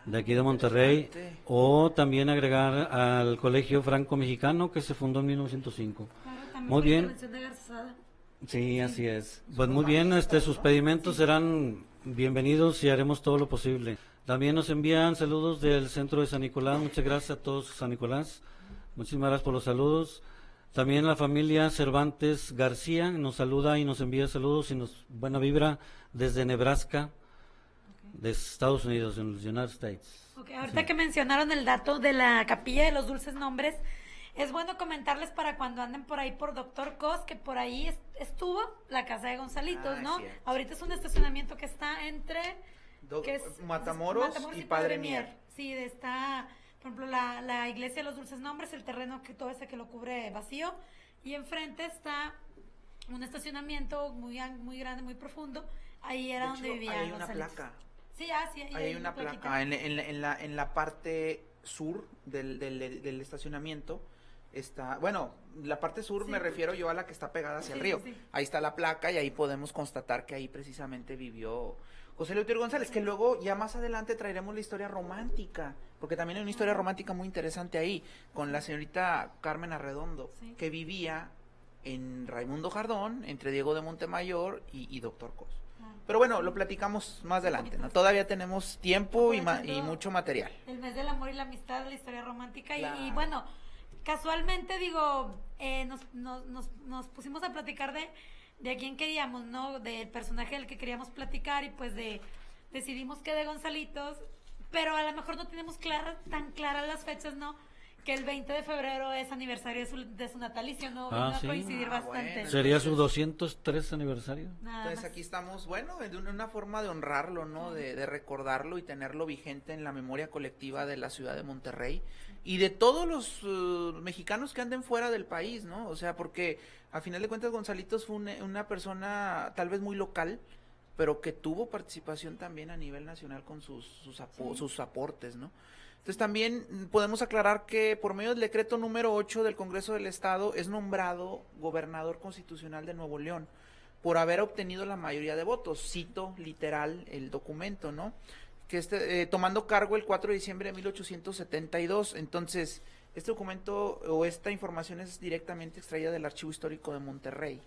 de aquí de Monterrey, o también agregar al Colegio Franco Mexicano que se fundó en 1905. Claro, Muy bien. de Garzada. Sí, así es. Pues muy bien, sus pedimentos serán bienvenidos y haremos todo lo posible. También nos envían saludos del centro de San Nicolás. Muchas gracias a todos San Nicolás. Muchísimas gracias por los saludos. También la familia Cervantes García nos saluda y nos envía saludos y buena vibra desde Nebraska, de Estados Unidos, en los United States. Okay, ahorita que mencionaron el dato de la Capilla de los Dulces Nombres, es bueno comentarles para cuando anden por ahí por Doctor Cos, que por ahí estuvo la casa de Gonzalitos, ¿no? Cierto. Ahorita es un estacionamiento que está entre que es Matamoros y Padre Mier. Sí, está, por ejemplo, la iglesia de los Dulces Nombres, el terreno que todo ese que lo cubre vacío, y enfrente está un estacionamiento muy grande, muy profundo. Ahí era donde vivía Ahí hay una Gonzalitos. placa. Sí, sí, Ahí hay una placa. En la parte sur del estacionamiento está, bueno, la parte sur Sí. me refiero yo a la que está pegada hacia el río. Sí. Ahí está la placa y ahí podemos constatar que ahí precisamente vivió José Eleuterio González, que luego ya más adelante traeremos la historia romántica, porque también hay una historia romántica muy interesante ahí, con la señorita Carmen Arredondo, Sí. que vivía en Raimundo Jardón, entre Diego de Montemayor y Doctor Cos. Pero bueno, lo platicamos más adelante, ¿no? Todavía tenemos tiempo y mucho material. El mes del amor y la amistad, la historia romántica. Claro. Y bueno, casualmente digo, nos pusimos a platicar de a quién queríamos, ¿no? Del personaje del que queríamos platicar y pues decidimos que de Gonzalitos, pero a lo mejor no tenemos tan claras las fechas, ¿no? Que el 20 de febrero es aniversario de su natalicio, ¿no? Vino a ¿sí? coincidir bastante. Bueno. ¿Sería su 203 aniversario? Nada Entonces más. aquí estamos, bueno, de una forma de honrarlo, ¿no? De recordarlo y tenerlo vigente en la memoria colectiva de la ciudad de Monterrey y de todos los mexicanos que anden fuera del país, ¿no? O sea, porque a final de cuentas Gonzalitos fue una persona tal vez muy local, pero que tuvo participación también a nivel nacional con sus aportes, ¿no? Entonces también podemos aclarar que por medio del decreto número 8 del Congreso del Estado es nombrado gobernador constitucional de Nuevo León por haber obtenido la mayoría de votos. Cito literal el documento, ¿no? Que tomando cargo el 4 de diciembre de 1872. Entonces, este documento o esta información es directamente extraída del Archivo Histórico de Monterrey.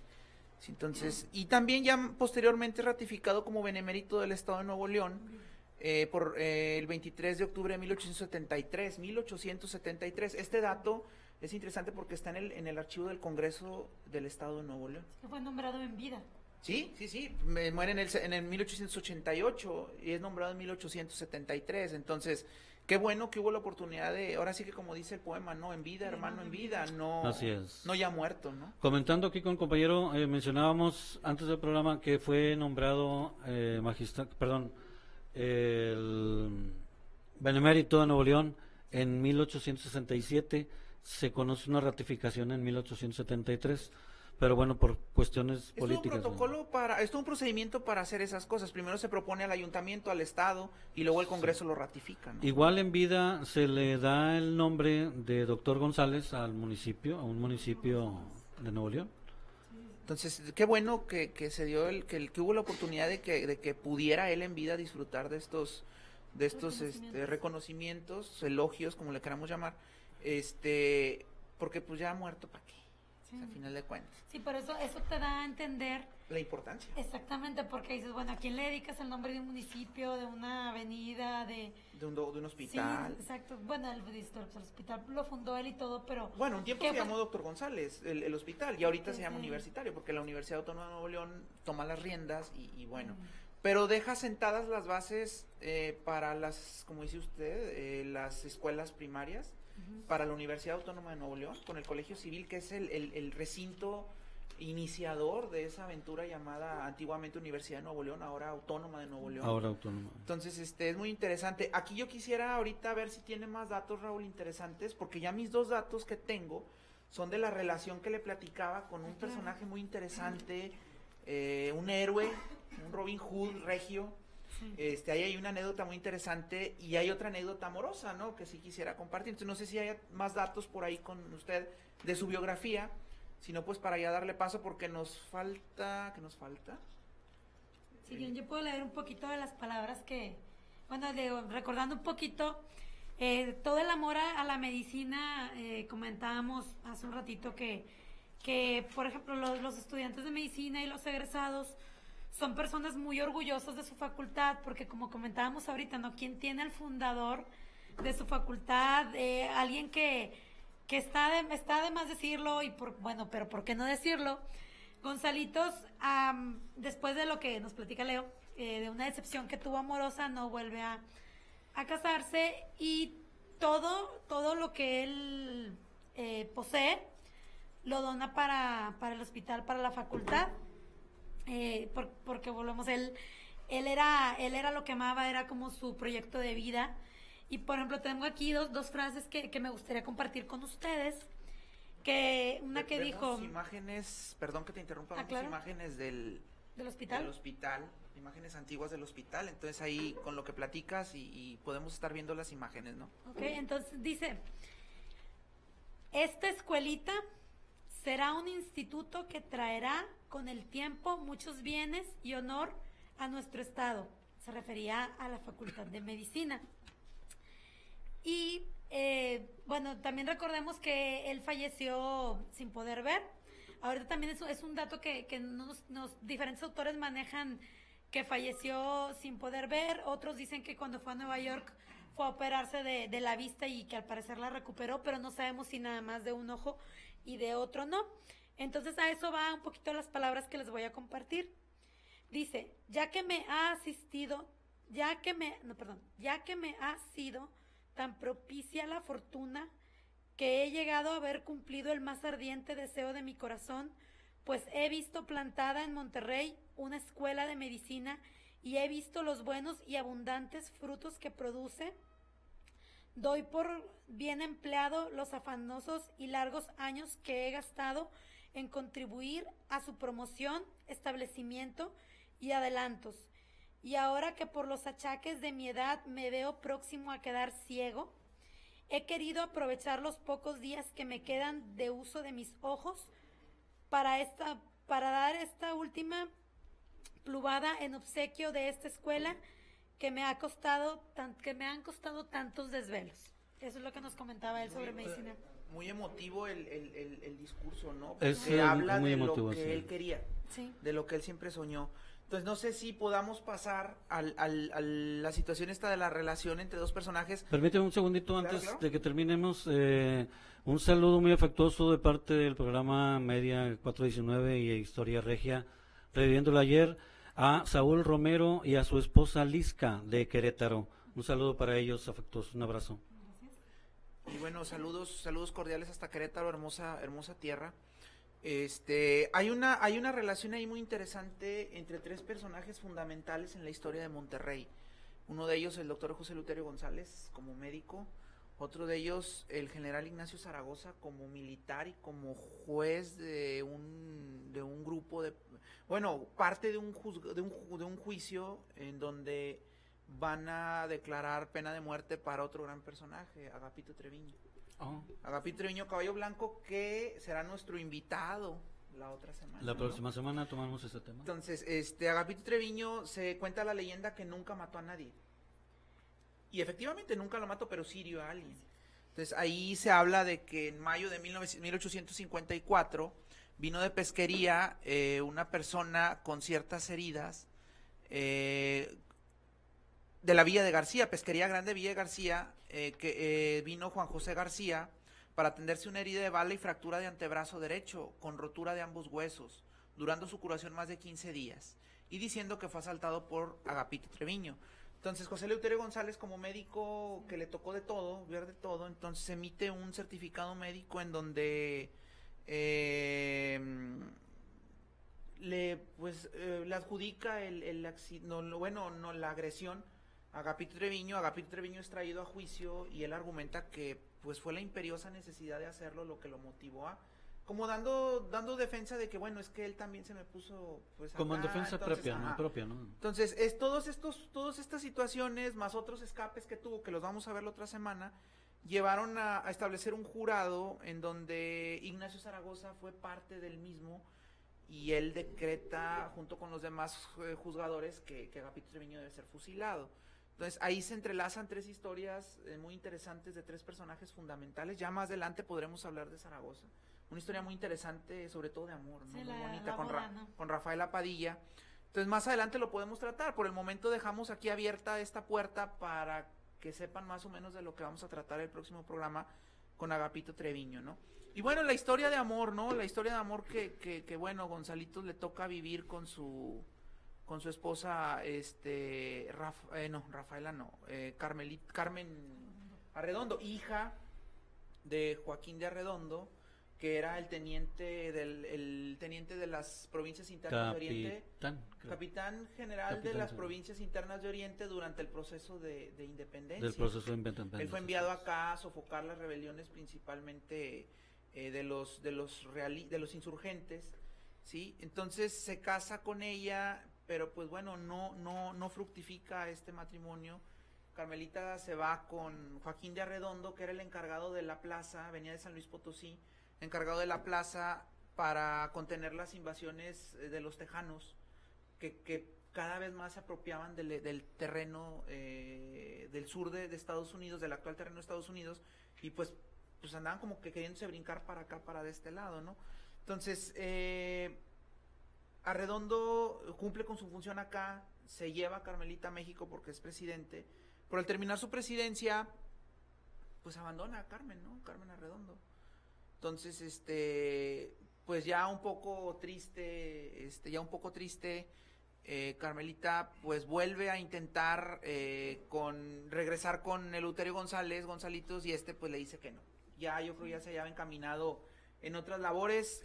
Entonces, y también ya posteriormente ratificado como benemérito del Estado de Nuevo León por el 23 de octubre de 1873. Este dato es interesante porque está en el archivo del Congreso del Estado de Nuevo León. Que fue nombrado en vida. Sí, muere en el 1888 y es nombrado en 1873. Entonces, qué bueno que hubo la oportunidad ahora sí que como dice el poema, ¿no? En vida, hermano, en vida, no, Así es. no ya muerto, ¿no? Comentando aquí con el compañero, mencionábamos antes del programa que fue nombrado el benemérito de Nuevo León en 1867, se conoce una ratificación en 1873, pero bueno, por cuestiones políticas. Es un procedimiento para hacer esas cosas. Primero se propone al ayuntamiento, al estado, y luego el Congreso lo ratifica, ¿no? Igual en vida se le da el nombre de Doctor González al municipio, a un municipio de Nuevo León. Entonces, qué bueno que se dio que hubo la oportunidad de que pudiera él en vida disfrutar de estos reconocimientos, elogios, como le queramos llamar, porque pues ya ha muerto, ¿para qué? Sí. A final de cuentas. Sí, pero eso te da a entender La importancia. exactamente, porque dices, bueno, ¿a quién le dedicas el nombre de un municipio, de una avenida, de un hospital. Sí, exacto. Bueno, el hospital lo fundó él y todo, pero... Bueno, un tiempo ¿qué se fue? llamó Doctor González, el hospital, y ahorita se llama Sí. universitario, porque la Universidad Autónoma de Nuevo León toma las riendas y bueno, pero deja sentadas las bases para las, como dice usted, las escuelas primarias, para la Universidad Autónoma de Nuevo León, con el Colegio Civil, que es el recinto iniciador de esa aventura llamada antiguamente Universidad de Nuevo León, ahora Autónoma de Nuevo León. Ahora Autónoma. Entonces, es muy interesante. Aquí yo quisiera ahorita ver si tiene más datos, Raúl, interesantes, porque ya mis 2 datos que tengo son de la relación que le platicaba con un personaje muy interesante, un héroe, un Robin Hood regio. Ahí hay una anécdota muy interesante y hay otra anécdota amorosa, ¿no? Que sí quisiera compartir. Entonces, no sé si hay más datos por ahí con usted de su biografía. Si no, pues para ya darle paso porque nos falta... ¿Qué nos falta? Si bien yo puedo leer un poquito de las palabras que... Bueno, recordando un poquito, todo el amor a la medicina, comentábamos hace un ratito que por ejemplo, los estudiantes de medicina y los egresados son personas muy orgullosas de su facultad, porque como comentábamos ahorita, ¿no? ¿Quién tiene al fundador de su facultad? Alguien que está de más decirlo, pero ¿por qué no decirlo? Gonzalitos, después de lo que nos platica Leo, de una decepción que tuvo amorosa, no vuelve a casarse, y todo lo que él posee lo dona para el hospital, para la facultad, porque volvemos, él era lo que amaba, era como su proyecto de vida. Y por ejemplo, tengo aquí dos frases que me gustaría compartir con ustedes. Una que dijo... imágenes, perdón que te interrumpa, claro. Imágenes del hospital. Imágenes antiguas del hospital. Entonces ahí con lo que platicas y podemos estar viendo las imágenes, ¿no? Ok, entonces dice: esta escuelita será un instituto que traerá con el tiempo muchos bienes y honor a nuestro estado. Se refería a la Facultad de Medicina. Y bueno, también recordemos que él falleció sin poder ver. Ahorita también es un dato que diferentes autores manejan, que falleció sin poder ver. Otros dicen que cuando fue a Nueva York fue a operarse de la vista y que al parecer la recuperó, pero no sabemos si nada más de un ojo y de otro no. Entonces a eso va un poquito las palabras que les voy a compartir. Dice: ya que me ha sido tan propicia la fortuna, que he llegado a haber cumplido el más ardiente deseo de mi corazón, pues he visto plantada en Monterrey una escuela de medicina y he visto los buenos y abundantes frutos que produce. Doy por bien empleado los afanosos y largos años que he gastado en contribuir a su promoción, establecimiento y adelantos. Y ahora que por los achaques de mi edad me veo próximo a quedar ciego, he querido aprovechar los pocos días que me quedan de uso de mis ojos para dar esta última plubada en obsequio de esta escuela que me han costado tantos desvelos. Eso es lo que nos comentaba él sobre medicina. Muy emotivo el discurso, ¿no? Porque habla muy de emotivo, lo que sí. él quería, Sí. de lo que él siempre soñó. Entonces no sé si podamos pasar a la situación esta de la relación entre dos personajes. Permíteme un segundito Claro, antes claro. de que terminemos. Un saludo muy afectuoso de parte del programa Media 419 y Historia Regia, reviviéndolo ayer, a Saúl Romero y a su esposa Lisca de Querétaro. Un saludo para ellos afectuoso, un abrazo. Y bueno, saludos cordiales hasta Querétaro, hermosa tierra. Hay una relación ahí muy interesante entre 3 personajes fundamentales en la historia de Monterrey. Uno de ellos, el doctor José Luterio González, como médico. Otro de ellos, el general Ignacio Zaragoza, como militar y como juez de un grupo parte de un juicio en donde van a declarar pena de muerte para otro gran personaje, Agapito Treviño. Oh. Agapito Treviño, Caballo Blanco, que será nuestro invitado la otra semana. La próxima semana tomamos ese tema. Entonces, Agapito Treviño, se cuenta la leyenda que nunca mató a nadie. Y efectivamente nunca lo mató, pero sí hirió a alguien. Entonces ahí se habla de que en mayo de 1854 vino de pesquería una persona con ciertas heridas de la Villa de García, Pesquería Grande Villa de García, que vino Juan José García para atenderse una herida de bala y fractura de antebrazo derecho con rotura de ambos huesos, durando su curación más de 15 días, y diciendo que fue asaltado por Agapito Treviño. Entonces José Eleuterio González, como médico que le tocó de todo, ver de todo, entonces emite un certificado médico en donde le adjudica la agresión a Agapito Treviño. Agapito Treviño es traído a juicio y él argumenta que pues fue la imperiosa necesidad de hacerlo lo que lo motivó a, como dando defensa de que bueno, es que él también se me puso pues como acá, en defensa entonces, propia, ¿no? Entonces, todas estas situaciones, más otros escapes que tuvo, que los vamos a ver la otra semana, llevaron a establecer un jurado en donde Ignacio Zaragoza fue parte del mismo, y él decreta, junto con los demás juzgadores, que Agapito Treviño debe ser fusilado. Entonces, ahí se entrelazan tres historias muy interesantes de tres personajes fundamentales. Ya más adelante podremos hablar de Zaragoza. Una historia muy interesante, sobre todo de amor, ¿no? Sí, Muy bonita, ¿no? con Rafaela Padilla. Entonces, más adelante lo podemos tratar. Por el momento dejamos aquí abierta esta puerta para que sepan más o menos de lo que vamos a tratar el próximo programa con Agapito Treviño, ¿no? Y bueno, la historia de amor, ¿no? La historia de amor que bueno, Gonzalitos le toca vivir con su esposa, Carmen Arredondo, hija de Joaquín de Arredondo, que era el teniente de las provincias internas de Oriente, capitán general de las provincias internas de Oriente durante el proceso de independencia. Del proceso de independencia. Él fue enviado acá a sofocar las rebeliones principalmente de los insurgentes, ¿sí? Entonces se casa con ella, pero pues bueno, no fructifica este matrimonio. Carmelita se va con Joaquín de Arredondo, que era el encargado de la plaza, venía de San Luis Potosí, encargado de la plaza para contener las invasiones de los tejanos, que cada vez más se apropiaban del terreno del sur de Estados Unidos, del actual terreno de Estados Unidos, y pues andaban como que queriéndose brincar para acá, para de este lado, ¿no? Entonces, Arredondo cumple con su función acá, se lleva a Carmelita a México porque es presidente, pero al terminar su presidencia, pues abandona a Carmen, ¿no? Carmen Arredondo. Entonces, pues ya un poco triste, Carmelita pues vuelve a intentar regresar con Eleuterio Gonzalitos, y pues le dice que no. Ya yo creo ya se había encaminado en otras labores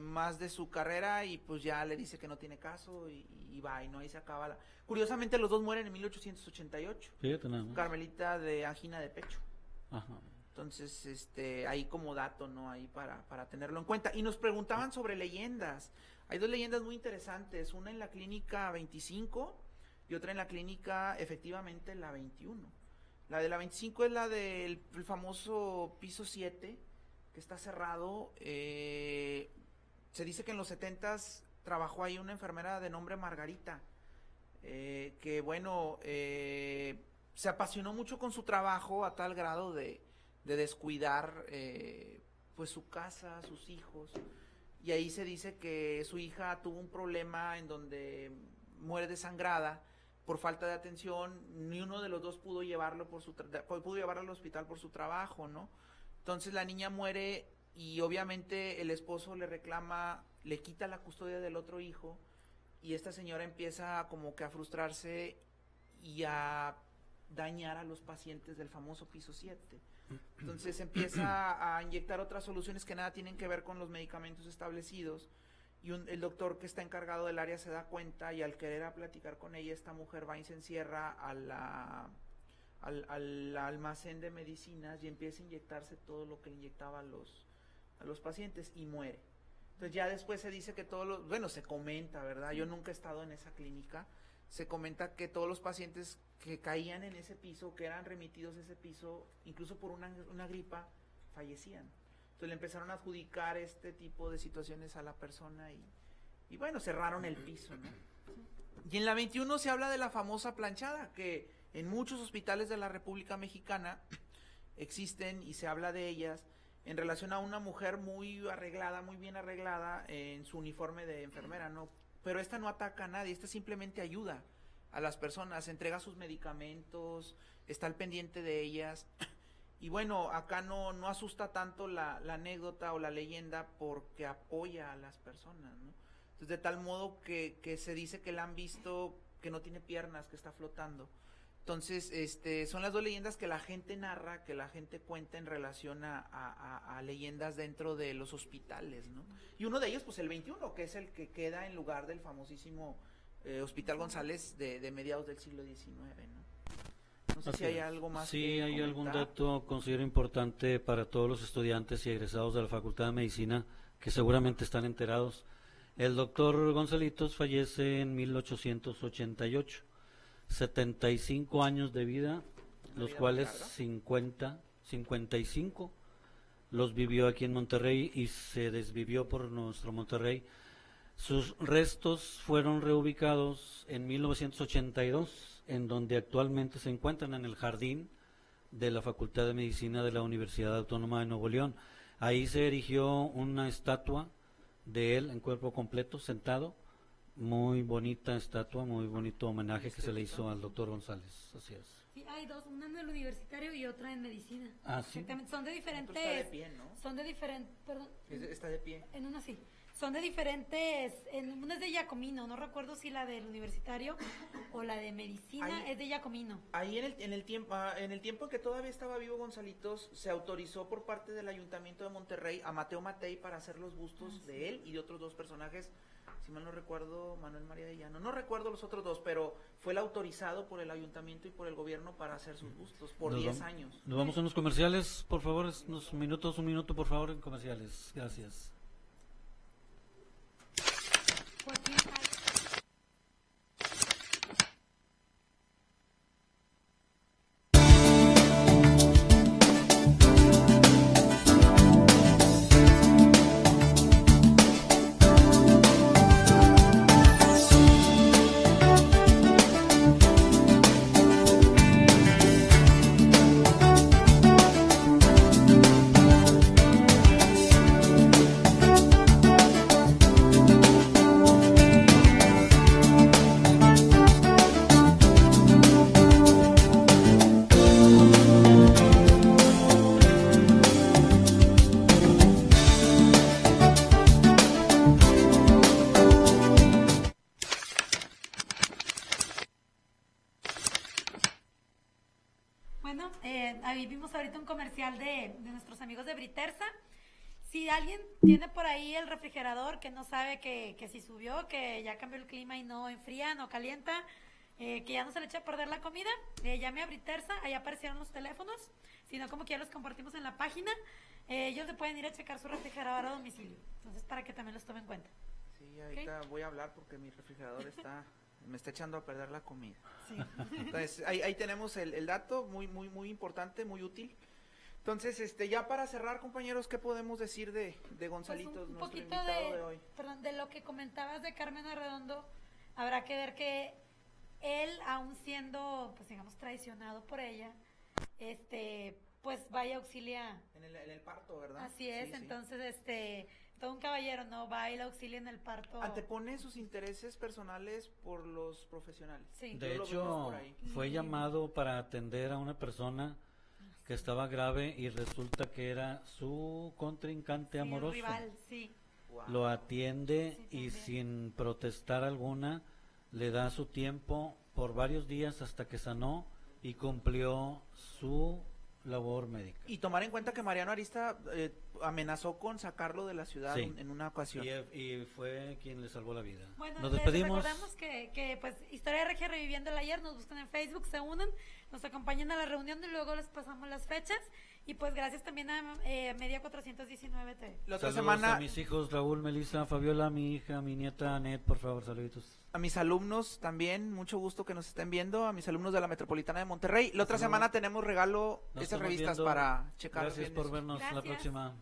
más de su carrera, y pues ya le dice que no tiene caso y va, y no, ahí se acaba Curiosamente los dos mueren en 1888. Fíjate nada más. Carmelita de angina de pecho. Ajá. Entonces, ahí como dato, ¿no? Ahí para tenerlo en cuenta. Y nos preguntaban sobre leyendas. Hay dos leyendas muy interesantes, una en la clínica 25 y otra en la clínica, efectivamente, la 21. La de la 25 es la del famoso piso 7, que está cerrado. Se dice que en los 70s trabajó ahí una enfermera de nombre Margarita, que bueno, se apasionó mucho con su trabajo a tal grado de descuidar pues su casa, sus hijos, y ahí se dice que su hija tuvo un problema en donde muere desangrada por falta de atención. Ni uno de los dos pudo llevarlo pudo llevarlo al hospital por su trabajo, ¿no? Entonces la niña muere y obviamente el esposo le reclama, le quita la custodia del otro hijo, y esta señora empieza como que a frustrarse y a dañar a los pacientes del famoso piso 7. Entonces empieza a inyectar otras soluciones que nada tienen que ver con los medicamentos establecidos, y el doctor que está encargado del área se da cuenta, y al querer platicar con ella, esta mujer va y se encierra al almacén de medicinas y empieza a inyectarse todo lo que inyectaba a los pacientes, y muere. Entonces ya después se dice que se comenta, ¿verdad? Yo nunca he estado en esa clínica. Se comenta que todos los pacientes que caían en ese piso, que eran remitidos a ese piso, incluso por una gripa, fallecían. Entonces le empezaron a adjudicar este tipo de situaciones a la persona y bueno, cerraron el piso, ¿no? Y en la 21 se habla de la famosa planchada, que en muchos hospitales de la República Mexicana existen, y se habla de ellas en relación a una mujer muy arreglada, muy bien arreglada en su uniforme de enfermera, ¿no? Pero esta no ataca a nadie, esta simplemente ayuda a las personas, entrega sus medicamentos, está al pendiente de ellas. Y bueno, acá no asusta tanto la anécdota o la leyenda, porque apoya a las personas, ¿no? Entonces, de tal modo que se dice que la han visto que no tiene piernas, que está flotando. Entonces, son las dos leyendas que la gente narra, que la gente cuenta en relación a leyendas dentro de los hospitales, ¿no? Y uno de ellos, pues el 21, que es el que queda en lugar del famosísimo Hospital González de mediados del siglo XIX, ¿no? No sé si hay algo más. Sí, hay algún dato considero importante para todos los estudiantes y egresados de la Facultad de Medicina que seguramente están enterados. El doctor Gonzalitos fallece en 1888, 75 años de vida, los cuales 55 los vivió aquí en Monterrey y se desvivió por nuestro Monterrey. Sus restos fueron reubicados en 1982, en donde actualmente se encuentran en el jardín de la Facultad de Medicina de la Universidad Autónoma de Nuevo León. Ahí se erigió una estatua de él en cuerpo completo, sentado. Muy bonita estatua, muy bonito homenaje que se le hizo al doctor González. Así es. Sí, hay dos, una en el universitario y otra en medicina. Ah, sí. Exactamente, son de diferentes. Está de pie, ¿no? Son de diferentes. Perdón. Está de pie. En una sí. Son de diferentes. Una es de Giacomino, no recuerdo si la del universitario o la de medicina Ahí, es de Giacomino. Ahí en el tiempo en que todavía estaba vivo Gonzalitos, se autorizó por parte del Ayuntamiento de Monterrey a Mateo Matei para hacer los bustos de él y de otros dos personajes. Si mal no recuerdo, Manuel María de Llano, no recuerdo los otros dos, pero fue el autorizado por el ayuntamiento y por el gobierno para hacer sus bustos por 10 años. Nos vamos a unos comerciales, por favor, unos minutos, un minuto, por favor, en comerciales. Gracias. Joaquín Bueno, ahí vimos ahorita un comercial de nuestros amigos de Britersa. Si alguien tiene por ahí el refrigerador que no sabe que si subió, que ya cambió el clima y no enfría, no calienta, que ya no se le echa a perder la comida, llame a Britersa, ahí aparecieron los teléfonos, si no como que ya los compartimos en la página, ellos le pueden ir a checar su refrigerador a domicilio, entonces para que también los tomen en cuenta. Sí, ahorita voy a hablar porque mi refrigerador me está echando a perder la comida. Sí. Entonces, ahí tenemos el dato, muy importante, muy útil. Entonces, ya para cerrar, compañeros, ¿qué podemos decir de Gonzalitos, pues un nuestro poquito invitado de hoy? Perdón, de lo que comentabas de Carmen Arredondo, habrá que ver que él, aún siendo, pues digamos, traicionado por ella, pues vaya auxilia. En el parto, ¿verdad? Así es, Sí, sí. Entonces, todo un caballero, ¿no? Va y la auxilia en el parto. Antepone sus intereses personales por los profesionales. Sí. De Yo lo veo hecho, por ahí. fue llamado para atender a una persona que estaba grave y resulta que era su contrincante Sí, amoroso. rival, sí. Wow. Lo atiende Sí, y también. sin protestar alguna le da su tiempo por varios días hasta que sanó y cumplió su labor médica. Y tomar en cuenta que Mariano Arista amenazó con sacarlo de la ciudad Sí. en una ocasión. Y fue quien le salvó la vida. Bueno, Nos les despedimos. recordamos que pues Historia Regia Reviviendo el Ayer, nos buscan en Facebook, se unen, nos acompañan a la reunión y luego les pasamos las fechas. Y pues gracias también a Media 419 TV. La otra Saludos semana a mis hijos Raúl, Melissa, Fabiola, mi hija, mi nieta Anet, por favor, saluditos. a mis alumnos también, mucho gusto que nos estén viendo, a mis alumnos de la Metropolitana de Monterrey. La otra Hasta semana luego. tenemos regalo, Nos estas estamos revistas viendo. para checar. Gracias bien por eso. vernos la Gracias. próxima.